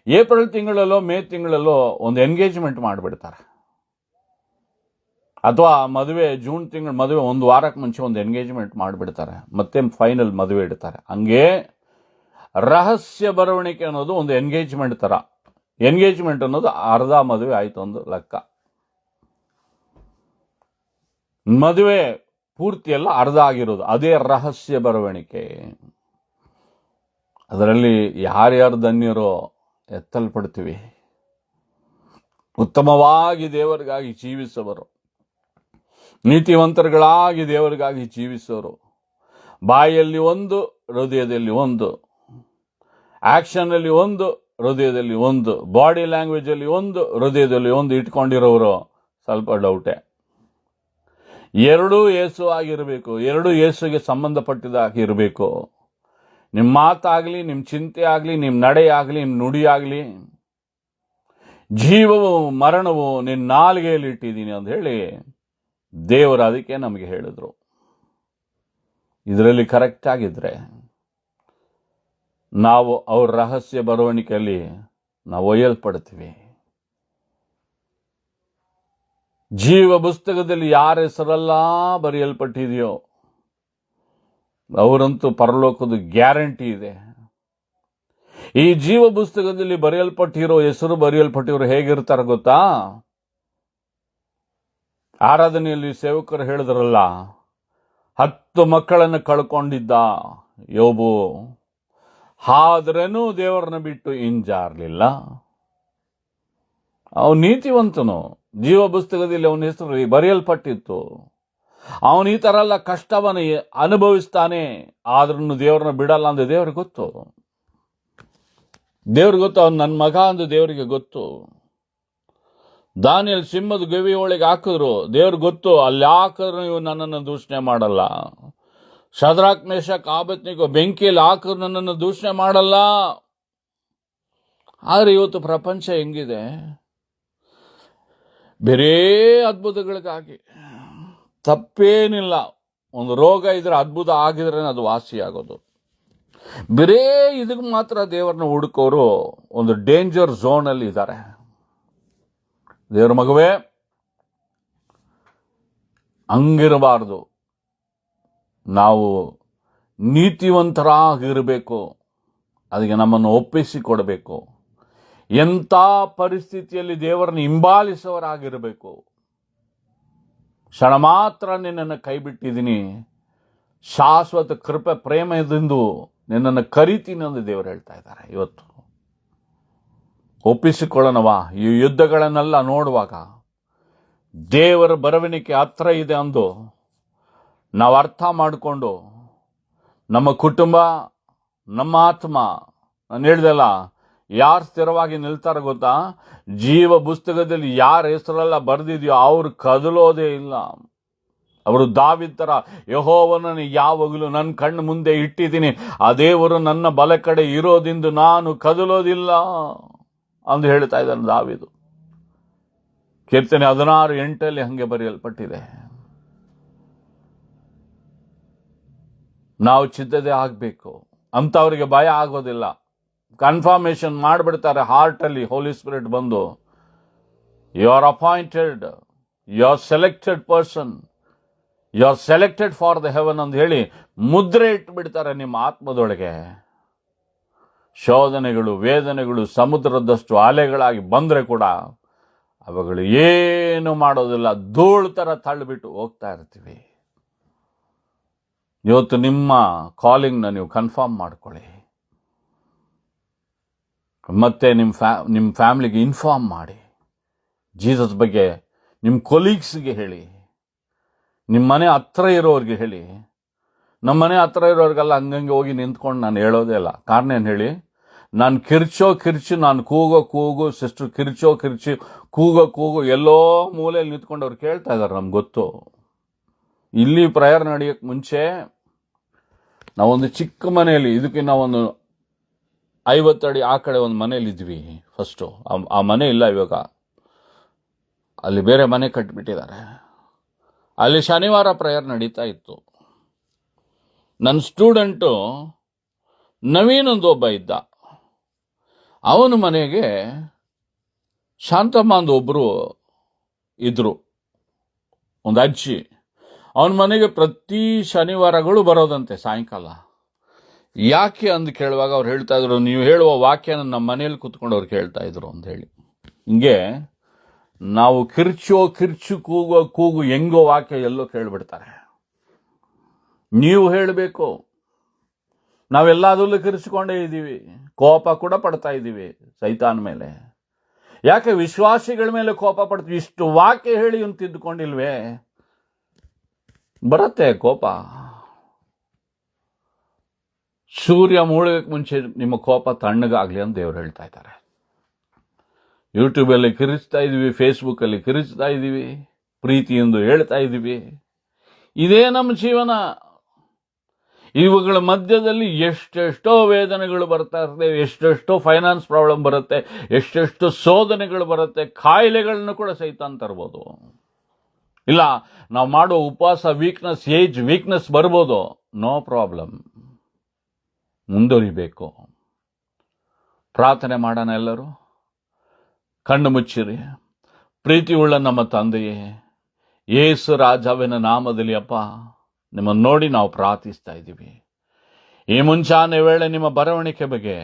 ಏಪ್ರಿಲ್ ತಿಂಗಳಲ್ಲೋ ಮೇ ತಿಂಗಳಲ್ಲೋ ಒಂದು ಎಂಗೇಜ್ಮೆಂಟ್ ಮಾಡಿಬಿಡ್ತಾರೆ. ಅಥವಾ ಮದುವೆ ಜೂನ್ ತಿಂಗಳ ಮದುವೆ ಒಂದು ವಾರಕ್ಕೆ ಮುಂಚೆ ಒಂದು ಎಂಗೇಜ್ಮೆಂಟ್ ಮಾಡಿಬಿಡ್ತಾರೆ, ಮತ್ತೆ ಫೈನಲ್ ಮದುವೆ ಇಡ್ತಾರೆ. ಹಂಗೆ ರಹಸ್ಯ ಬರವಣಿಗೆ ಅನ್ನೋದು ಒಂದು ಎಂಗೇಜ್ಮೆಂಟ್ ಥರ. ಎಂಗೇಜ್ಮೆಂಟ್ ಅನ್ನೋದು ಅರ್ಧ ಮದುವೆ ಆಯಿತು ಒಂದು ಲೆಕ್ಕ. ಮದುವೆ ಪೂರ್ತಿ ಎಲ್ಲ ಅರ್ಧ ಆಗಿರೋದು, ಅದೇ ರಹಸ್ಯ ಬರವಣಿಗೆ. ಅದರಲ್ಲಿ ಯಾರ್ಯಾರು ಧನ್ಯರೋ ಎತ್ತಲ್ಪಡ್ತೀವಿ. ಉತ್ತಮವಾಗಿ ದೇವರಿಗಾಗಿ ಜೀವಿಸುವರು, ನೀತಿವಂತರುಗಳಾಗಿ ದೇವರಿಗಾಗಿ ಜೀವಿಸೋರು. ಬಾಯಲ್ಲಿ ಒಂದು, ಹೃದಯದಲ್ಲಿ ಒಂದು, ಆಕ್ಷನಲ್ಲಿ ಒಂದು, ಹೃದಯದಲ್ಲಿ ಒಂದು, ಬಾಡಿ ಲ್ಯಾಂಗ್ವೇಜಲ್ಲಿ ಒಂದು, ಹೃದಯದಲ್ಲಿ ಒಂದು ಇಟ್ಕೊಂಡಿರೋರು ಸ್ವಲ್ಪ ಡೌಟೇ. ಎರಡೂ ಯೇಸು ಆಗಿರಬೇಕು, ಎರಡೂ ಯೇಸುಗೆ ಸಂಬಂಧಪಟ್ಟಿದ್ದಾಗಿರಬೇಕು. ನಿಮ್ಮ ಮಾತಾಗಲಿ, ನಿಮ್ಮ ಚಿಂತೆ ಆಗಲಿ, ನಿಮ್ಮ ನಡೆ ಆಗಲಿ, ನಿಮ್ಮ ನುಡಿ ಆಗಲಿ, ಜೀವವು ಮರಣವು ನಿನ್ನ ನಾಲಿಗೆಯಲ್ಲಿ ಇಟ್ಟಿದ್ದೀನಿ ಅಂತ ಹೇಳಿ ದೇವರು ಅದಕ್ಕೆ ನಮಗೆ ಹೇಳಿದ್ರು. ಇದರಲ್ಲಿ ಕರೆಕ್ಟ್ ಆಗಿದ್ರೆ ನಾವು ಅವ್ರ ರಹಸ್ಯ ಬರವಣಿಗೆಯಲ್ಲಿ ನಾವು ಒಯ್ಯಲ್ಪಡ್ತೀವಿ. ಜೀವ ಪುಸ್ತಕದಲ್ಲಿ ಯಾರ ಹೆಸರೆಲ್ಲ ಬರೆಯಲ್ಪಟ್ಟಿದೆಯೋ ಅವರಂತೂ ಪರಲೋಕದ ಗ್ಯಾರಂಟಿ ಇದೆ. ಈ ಜೀವ ಪುಸ್ತಕದಲ್ಲಿ ಬರೆಯಲ್ಪಟ್ಟಿರೋ ಹೆಸರು ಬರೆಯಲ್ಪಟ್ಟಿರೋ ಹೇಗಿರ್ತಾರೆ ಗೊತ್ತಾ? ಆರಾಧನೆಯಲ್ಲಿ ಸೇವಕರು ಹೇಳಿದ್ರಲ್ಲ, 10 ಮಕ್ಕಳನ್ನು ಕಳ್ಕೊಂಡಿದ್ದ ಯೋಬು, ಆದ್ರೇನು ದೇವರನ್ನ ಬಿಟ್ಟು ಹಿಂಜಾರ್ಲಿಲ್ಲ. ಅವನು ನೀತಿವಂತನು, ಜೀವ ಪುಸ್ತಕದಲ್ಲಿ ಅವನ ಹೆಸರು ಬರೆಯಲ್ಪಟ್ಟಿತ್ತು. ಅವನು ಈ ಥರ ಎಲ್ಲ ಕಷ್ಟವನ್ನು ಅನುಭವಿಸ್ತಾನೆ, ಆದ್ರೂ ದೇವ್ರನ್ನ ಬಿಡಲ್ಲ ಅಂದ್ರೆ ದೇವ್ರಿಗೆ ಗೊತ್ತು. ಅವನು ನನ್ನ ಮಗ ಅಂದು ದೇವರಿಗೆ ಗೊತ್ತು. ದಾನಿಯಲ್ ಸಿಂಹದ ಗವಿಯೊಳಗೆ ಹಾಕಿದ್ರು, ದೇವ್ರಿಗೆ ಗೊತ್ತು, ಅಲ್ಲಿ ಹಾಕಿದ್ರು ನೀವು ನನ್ನನ್ನು ದೂಷಣೆ ಮಾಡಲ್ಲ. ಶದ್ರಾಕ್ ಮೇಷಕ್ ಆಬೇದ್ನೆಗೋ ಬೆಂಕಿಯಲ್ಲಿ ಹಾಕಿದ್ರು ನನ್ನನ್ನು ದೂಷಣೆ ಮಾಡಲ್ಲ. ಆದರೆ ಇವತ್ತು ಪ್ರಪಂಚ ಹೆಂಗಿದೆ? ಬೇರೆ ಅದ್ಭುತಗಳಿಗಾಗಿ. ತಪ್ಪೇನಿಲ್ಲ, ಒಂದು ರೋಗ ಇದ್ರೆ ಅದ್ಭುತ ಆಗಿದ್ರೆ ಅದು ವಾಸಿಯಾಗೋದು. ಬೇರೆ ಇದಕ್ಕೆ ಮಾತ್ರ ದೇವರನ್ನ ಹುಡುಕೋರು ಒಂದು ಡೇಂಜರ್ ಝೋನಲ್ಲಿ ಇದ್ದಾರೆ. ದೇವರ ಮಗುವೇ, ಹಂಗಿರಬಾರ್ದು. ನಾವು ನೀತಿವಂತರಾಗಿರಬೇಕು. ಅದಕ್ಕೆ ನಮ್ಮನ್ನು ಒಪ್ಪಿಸಿಕೊಡಬೇಕು. ಎಂಥ ಪರಿಸ್ಥಿತಿಯಲ್ಲಿ ದೇವರನ್ನು ಹಿಂಬಾಲಿಸುವವರಾಗಿರಬೇಕು. ಕ್ಷಣ ಮಾತ್ರ ನಿನ್ನನ್ನು ಕೈ ಬಿಟ್ಟಿದ್ದೀನಿ, ಶಾಶ್ವತ ಕೃಪೆ ಪ್ರೇಮದಿಂದ ನಿನ್ನನ್ನು ಕರಿತೀನಿ ಎಂದು ದೇವರು ಹೇಳ್ತಾ ಇದ್ದಾರೆ. ಇವತ್ತು ಒಪ್ಪಿಸಿಕೊಳ್ಳೋಣವಾ? ಈ ಯುದ್ಧಗಳನ್ನೆಲ್ಲ ನೋಡುವಾಗ ದೇವರ ಬರವಣಿಗೆ ಹತ್ರ ಇದೆ ಅಂದು ನಾವು ಅರ್ಥ ಮಾಡಿಕೊಂಡು ನಮ್ಮ ಕುಟುಂಬ, ನಮ್ಮ ಆತ್ಮ, ನಾನು ಹೇಳ್ದಲ್ಲ, ಯಾರು ಸ್ಥಿರವಾಗಿ ನಿಲ್ತಾರೆ ಗೊತ್ತಾ? ಜೀವ ಪುಸ್ತಕದಲ್ಲಿ ಯಾರ ಹೆಸರೆಲ್ಲ ಬರೆದಿದೆಯೋ ಅವ್ರು ಕದಲೋದೇ ಇಲ್ಲ. ಅವರು ದಾವೀದ್ ಥರ, ಯೆಹೋವನನ್ನು ಯಾವಾಗಲೂ ನನ್ನ ಕಣ್ಣು ಮುಂದೆ ಇಟ್ಟಿದ್ದೀನಿ, ಆ ದೇವರು ನನ್ನ ಬಲ ಕಡೆ ಇರೋದಿಂದ ನಾನು ಕದಲೋದಿಲ್ಲ ಅಂದು ಹೇಳ್ತಾ ಇದ್ದಾನೆ ದಾವೀದು. ಕೀರ್ತನೆ 16:8 ಹಂಗೆ ಬರೆಯಲ್ಪಟ್ಟಿದೆ. ನಾವು ಸಿದ್ಧತೆ ಆಗಬೇಕು. ಅಂಥವ್ರಿಗೆ ಭಯ ಆಗೋದಿಲ್ಲ. ಕನ್ಫರ್ಮೇಷನ್ ಮಾಡಿಬಿಡ್ತಾರೆ ಹಾರ್ಟಲ್ಲಿ. ಹೋಲಿ ಸ್ಪಿರಿಟ್ ಬಂದು, you are appointed, you are selected person, you are selected for the heaven ಅಂತ ಹೇಳಿ ಮುದ್ರೆ ಇಟ್ಬಿಡ್ತಾರೆ ನಿಮ್ಮ ಆತ್ಮದೊಳಗೆ. ಶೋಧನೆಗಳು, ವೇದನೆಗಳು ಸಮುದ್ರದಷ್ಟು ಅಲೆಗಳಾಗಿ ಬಂದರೆ ಕೂಡ ಅವುಗಳು ಏನು ಮಾಡೋದಿಲ್ಲ, ಧೂಳು ಥರ ತಳ್ಳಿಬಿಟ್ಟು ಹೋಗ್ತಾ ಇರ್ತೀವಿ. ಇವತ್ತು ನಿಮ್ಮ ಕಾಲಿಂಗ್ನ ನೀವು ಕನ್ಫರ್ಮ್ ಮಾಡ್ಕೊಳ್ಳಿ. ಮತ್ತೆ ನಿಮ್ಮ ಫ್ಯಾಮಿಲಿಗೆ ಇನ್ಫಾರ್ಮ್ ಮಾಡಿ. ಜೀಸಸ್ ಬಗ್ಗೆ ನಿಮ್ಮ ಕೊಲೀಗ್ಸ್ಗೆ ಹೇಳಿ, ನಿಮ್ಮ ಮನೆ ಹತ್ರ ಇರೋರಿಗೆ ಹೇಳಿ. ನಮ್ಮ ಮನೆ ಹತ್ರ ಇರೋರಿಗೆಲ್ಲ ಹಂಗಂಗೆ ಹೋಗಿ ನಿಂತ್ಕೊಂಡು ನಾನು ಹೇಳೋದೇ ಇಲ್ಲ. ಕಾರಣ ಏನು ಹೇಳಿ, ನಾನು ಕಿರ್ಚು, ನಾನು ಕೂಗು, ಸಿಸ್ಟರ್ ಕಿರ್ಚು, ಕೂಗು ಎಲ್ಲೋ ಮೂಲೆಯಲ್ಲಿ ನಿಂತ್ಕೊಂಡು ಅವ್ರು ಕೇಳ್ತಾ ಇದ್ದಾರೆ, ನಮ್ಗೆ ಗೊತ್ತು. ಇಲ್ಲಿ ಪ್ರೇಯರ್ ನಡೆಯೋಕ್ಕೆ ಮುಂಚೆ ನಾವೊಂದು ಚಿಕ್ಕ ಮನೆಯಲ್ಲಿ, ಇದಕ್ಕಿಂತ ಒಂದು 50 ಅಡಿ ಆ ಕಡೆ ಒಂದು ಮನೇಲಿ ಇದ್ವಿ ಫಸ್ಟು. ಆ ಮನೆ ಇಲ್ಲ ಇವಾಗ, ಅಲ್ಲಿ ಬೇರೆ ಮನೆ ಕಟ್ಟಿಬಿಟ್ಟಿದ್ದಾರೆ. ಅಲ್ಲಿ ಶನಿವಾರ ಪ್ರೇಯರ್ ನಡೀತಾ ಇತ್ತು. ನನ್ನ ಸ್ಟೂಡೆಂಟು ನವೀನ್ ಒಂದು ಒಬ್ಬ ಇದ್ದ. ಅವನ ಮನೆಗೆ ಶಾಂತಮ್ಮ ಅಂದು ಒಬ್ಬರು ಇದ್ರು, ಒಂದು ಅಜ್ಜಿ. ಅವನ ಮನೆಗೆ ಪ್ರತಿ ಶನಿವಾರಗಳು ಬರೋದಂತೆ ಸಾಯಂಕಾಲ. ಯಾಕೆ ಅಂದು ಕೇಳುವಾಗ ಅವ್ರು ಹೇಳ್ತಾ ಇದ್ರು, ನೀವು ಹೇಳುವ ವಾಕ್ಯನ ನಮ್ಮ ಮನೇಲಿ ಕೂತ್ಕೊಂಡು ಅವ್ರು ಕೇಳ್ತಾ ಇದ್ರು ಅಂತ ಹೇಳಿ. ಹಿಂಗೆ ನಾವು ಕಿರ್ಚು ಕೂಗು ಹೆಂಗೋ ವಾಕ್ಯ ಎಲ್ಲೋ ಕೇಳಿಬಿಡ್ತಾರೆ. ನೀವು ಹೇಳಬೇಕು. ನಾವೆಲ್ಲದರಲ್ಲೂ ಕಿರ್ಚಿಕೊಂಡೇ ಇದ್ದೀವಿ, ಕೋಪ ಕೂಡ ಪಡ್ತಾ ಇದ್ದೀವಿ ಸೈತಾನ್ ಮೇಲೆ. ಯಾಕೆ ವಿಶ್ವಾಸಿಗಳ ಮೇಲೆ ಕೋಪ ಪಡ್ತೀವಿ? ಇಷ್ಟು ವಾಕ್ಯ ಹೇಳಿ ಅಂತ ತಿದ್ದುಕೊಂಡಿಲ್ವೇ? ಬರುತ್ತೆ ಕೋಪ. ಸೂರ್ಯ ಮುಳುಗಕ್ಕೆ ಮುಂಚೆ ನಿಮ್ಮ ಕೋಪ ತಣ್ಣಗಾಗಲಿ ಅಂತ ದೇವ್ರು ಹೇಳ್ತಾ ಇದ್ದಾರೆ. ಯೂಟ್ಯೂಬಲ್ಲಿ ಕಿರಿಚ್ತಾ ಇದ್ದೀವಿ, ಫೇಸ್ಬುಕ್ಕಲ್ಲಿ ಕಿರಿಚ್ತಾ ಇದ್ದೀವಿ, ಪ್ರೀತಿಯೆಂದು ಹೇಳ್ತಾ ಇದ್ದೀವಿ. ಇದೇ ನಮ್ಮ ಜೀವನ. ಇವುಗಳ ಮಧ್ಯದಲ್ಲಿ ಎಷ್ಟೆಷ್ಟೋ ವೇದನೆಗಳು ಬರ್ತಾ ಇರ್ತವೆ, ಎಷ್ಟೆಷ್ಟೋ ಫೈನಾನ್ಸ್ ಪ್ರಾಬ್ಲಮ್ ಬರುತ್ತೆ, ಎಷ್ಟೆಷ್ಟೋ ಶೋಧನೆಗಳು ಬರುತ್ತೆ, ಕಾಯಿಲೆಗಳನ್ನು ಕೂಡ ಸೈತಾನ್ ತರ್ಬೋದು. ಇಲ್ಲ, ನಾವು ಮಾಡೋ ಉಪವಾಸ ವೀಕ್ನೆಸ್ ಬರ್ಬೋದು, ನೋ ಪ್ರಾಬ್ಲಮ್. ಮುಂದುವರಿಬೇಕು. ಪ್ರಾರ್ಥನೆ ಮಾಡೋಣ ಎಲ್ಲರೂ. ಕಣ್ಣು ಮುಚ್ಚಿರಿ. ಪ್ರೀತಿಯುಳ್ಳ ನಮ್ಮ ತಂದೆಯೇ, ಯೇಸು ರಾಜಾವಿನ ನಾಮದಲ್ಲಿ ಅಪ್ಪ, ನಿಮ್ಮನ್ನು ನೋಡಿ ನಾವು ಪ್ರಾರ್ಥಿಸ್ತಾ ಇದ್ದೀವಿ. ಈ ಮುಂಚಾನೆ ವೇಳೆ ನಿಮ್ಮ ಬರವಣಿಗೆ ಬಗ್ಗೆ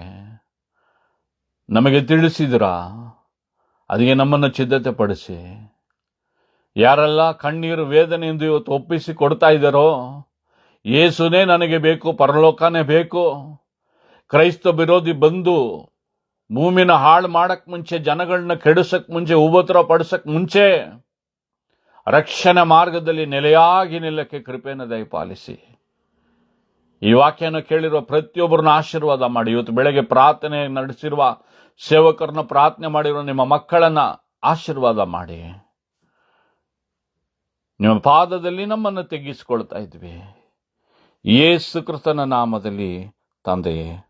ನಮಗೆ ತಿಳಿಸಿದಿರಾ, ಅದಕ್ಕೆ ನಮ್ಮನ್ನು ಸಿದ್ಧತೆ ಪಡಿಸಿ. ಯಾರೆಲ್ಲ ಕಣ್ಣೀರು ವೇದನೆಯಿಂದ ಇವತ್ತು ಒಪ್ಪಿಸಿ ಕೊಡ್ತಾ ಇದ್ದಾರೋ, ಯೇಸುನೇ ನನಗೆ ಬೇಕು, ಪರಲೋಕನೇ ಬೇಕು, ಕ್ರೈಸ್ತ ವಿರೋಧಿ ಬಂದು ಭೂಮಿನ ಹಾಳು ಮಾಡಕ್ ಮುಂಚೆ, ಜನಗಳನ್ನ ಕೆಡಿಸಕ್ ಮುಂಚೆ, ಉಪದ್ರ ಪಡಿಸಕ್ ಮುಂಚೆ ರಕ್ಷಣೆ ಮಾರ್ಗದಲ್ಲಿ ನೆಲೆಯಾಗಿ ನಿಲ್ಲಕ್ಕೆ ಕೃಪೆಯನ್ನು ದಯಪಾಲಿಸಿ. ಈ ವಾಕ್ಯನ ಕೇಳಿರುವ ಪ್ರತಿಯೊಬ್ಬರನ್ನ ಆಶೀರ್ವಾದ ಮಾಡಿ. ಇವತ್ತು ಬೆಳಗ್ಗೆ ಪ್ರಾರ್ಥನೆ ನಡೆಸಿರುವ ಸೇವಕರನ್ನ, ಪ್ರಾರ್ಥನೆ ಮಾಡಿರುವ ನಿಮ್ಮ ಮಕ್ಕಳನ್ನ ಆಶೀರ್ವಾದ ಮಾಡಿ. ನಿಮ್ಮ ಪಾದದಲ್ಲಿ ನಮ್ಮನ್ನು ತೆಗೆಸಿಕೊಳ್ತಾ ಇದ್ವಿ. ಯೇಸು ಕ್ರಿಸ್ತನ ನಾಮದಲ್ಲಿ ತಂದೆಯೇ,